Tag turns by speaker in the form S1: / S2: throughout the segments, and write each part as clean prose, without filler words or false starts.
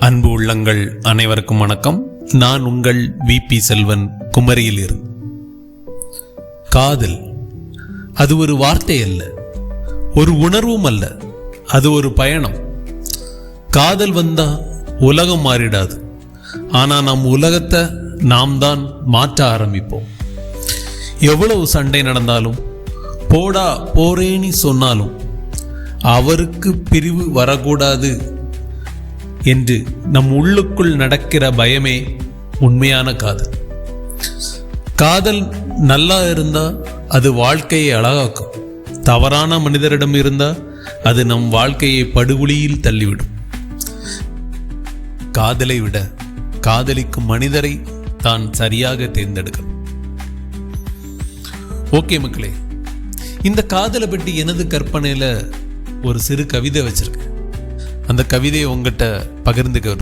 S1: அன்பு உள்ளங்கள் அனைவருக்கும் வணக்கம். நான் உங்கள் VP செல்வன், குமரியில் இருந்து. காதல் அது ஒரு வார்த்தை அல்ல, ஒரு உணர்வும் அல்ல, அது ஒரு பயணம். காதல் வந்தா உலகம் மாறிடாது, ஆனா நம் உலகத்தை நாம் தான் மாற்ற ஆரம்பிப்போம். எவ்வளவு சண்டை நடந்தாலும், போடா போறேன்னு சொன்னாலும், அவருக்கு பிரிவு வரக்கூடாது என்று நம் உள்ளுக்குள் நடக்கிற பயமே உண்மையான காதல். காதல் நல்லா இருந்தா அது வாழ்க்கையை அழகாக்கும். தவறான மனிதரிடம் இருந்தா அது நம் வாழ்க்கையை படுகுழியில் தள்ளிவிடும். காதலை விட காதலிக்கும் மனிதரை தான் சரியாக தேர்ந்தெடுக்கணும். ஓகே மக்களே, இந்த காதலை பற்றி எனது கற்பனையில ஒரு சிறு கவிதை வச்சிருக்கேன். அந்த கவிதையை உங்ககிட்ட பகிர்ந்துக்க.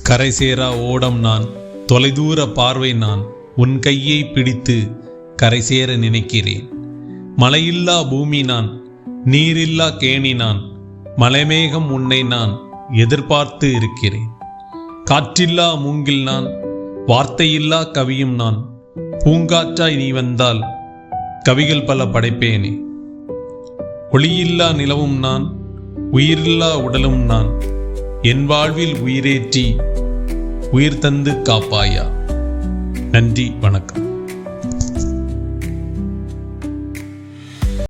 S1: கரை சேரா ஓடம் நான், தொலைதூர பார்வை நான், உன் கையை பிடித்து கரை சேர நினைக்கிறேன். மழையில்லா பூமி நான், நீரில்லா கேணி நான், மலைமேகம் உன்னை நான் எதிர்பார்த்து இருக்கிறேன். காற்றில்லா மூங்கில் நான், வார்த்தையில்லா கவியும் நான், பூங்காற்றாய் நீ வந்தால் கவிகள் பல படைப்பேனே. ஒளியில்லா நிலவும் நான், உயிரில்லா உடலும் நான், என் வாழ்வில் உயிரேற்றி உயிர் தந்து காப்பாயா. நன்றி, வணக்கம்.